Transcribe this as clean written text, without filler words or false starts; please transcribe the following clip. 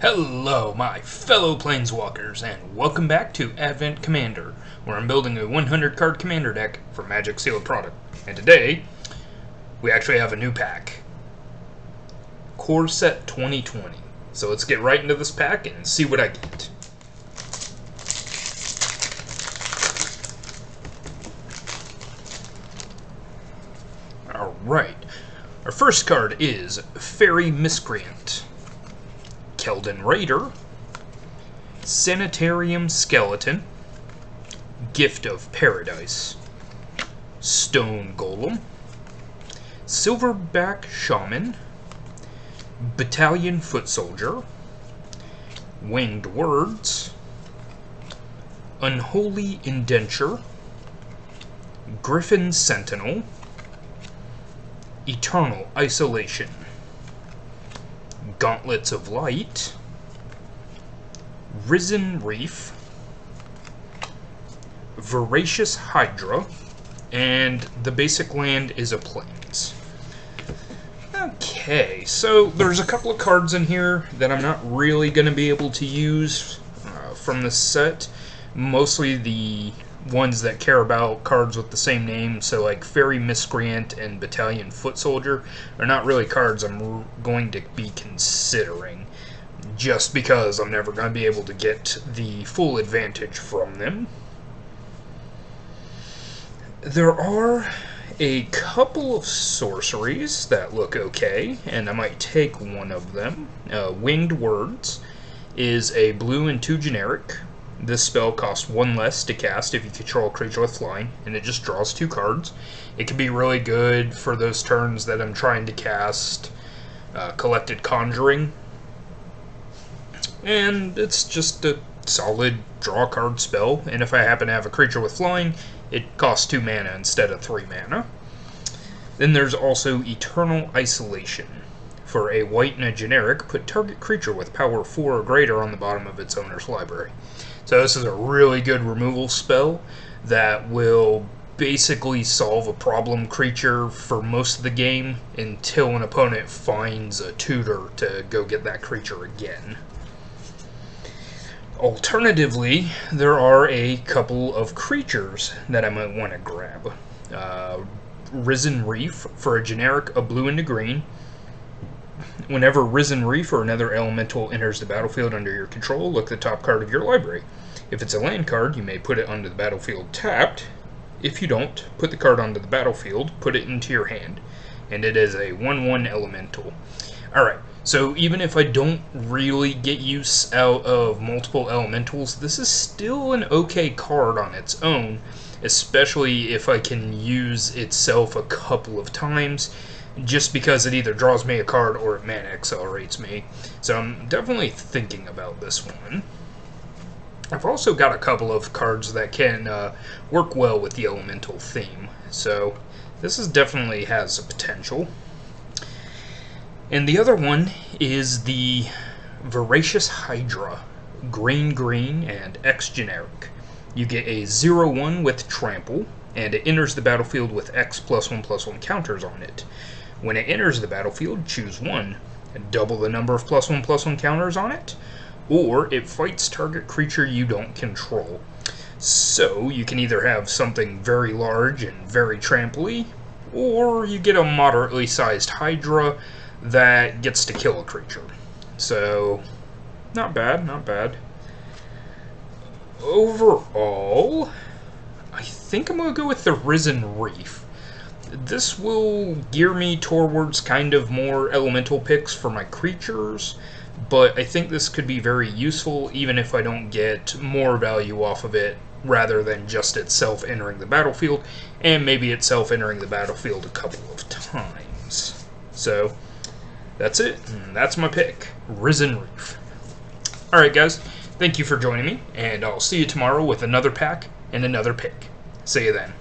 Hello, my fellow Planeswalkers, and welcome back to Advent Commander, where I'm building a 100 card commander deck for Magic Sealed Product. And today, we actually have a new pack. Core Set 2020. So let's get right into this pack and see what I get. Alright, our first card is Fairy Miscreant, Keldon Raider, Sanitarium Skeleton, Gift of Paradise, Stone Golem, Silverback Shaman, Battalion Foot Soldier, Winged Words, Unholy Indenture, Griffin Sentinel, Eternal Isolation, Gauntlets of Light, Risen Reef, Voracious Hydra, and the basic land is a Plains. Okay, so there's a couple of cards in here that I'm not really going to be able to use from this set. Mostly the ones that care about cards with the same name, so like Fairy Miscreant and Battalion Foot Soldier are not really cards I'm going to be considering, just because I'm never going to be able to get the full advantage from them. There are a couple of sorceries that look okay, and I might take one of them. Winged Words is a blue and 2 generic. This spell costs 1 less to cast if you control a creature with flying, and it just draws 2 cards. It can be really good for those turns that I'm trying to cast Collected Conjuring, and it's just a solid draw card spell, and if I happen to have a creature with flying, it costs 2 mana instead of 3 mana. Then there's also Eternal Isolation. For a white and a generic, put target creature with power 4 or greater on the bottom of its owner's library. So this is a really good removal spell that will basically solve a problem creature for most of the game until an opponent finds a tutor to go get that creature again. Alternatively, there are a couple of creatures that I might want to grab. Risen Reef, for a generic, a blue and a green. Whenever Risen Reef or another elemental enters the battlefield under your control, look at the top card of your library. If it's a land card, you may put it onto the battlefield tapped. If you don't, put the card onto the battlefield, put it into your hand. And it is a 1/1 elemental. Alright, so even if I don't really get use out of multiple elementals, this is still an okay card on its own, especially if I can use itself a couple of times, just because it either draws me a card or it mana accelerates me. So I'm definitely thinking about this one. I've also got a couple of cards that can work well with the elemental theme, so this definitely has a potential. And the other one is the Voracious Hydra, green and X generic. You get a 0/1 with Trample, and it enters the battlefield with X +1/+1 counters on it. When it enters the battlefield, choose one, and double the number of +1/+1 counters on it, or it fights target creature you don't control. So you can either have something very large and very trample-y, or you get a moderately sized Hydra that gets to kill a creature. So, not bad, not bad. Overall, I think I'm going to go with the Risen Reef. This will gear me towards kind of more elemental picks for my creatures, but I think this could be very useful even if I don't get more value off of it rather than just itself entering the battlefield, and maybe itself entering the battlefield a couple of times. So, that's it, and that's my pick, Risen Reef. Alright guys, thank you for joining me, and I'll see you tomorrow with another pack and another pick. See you then.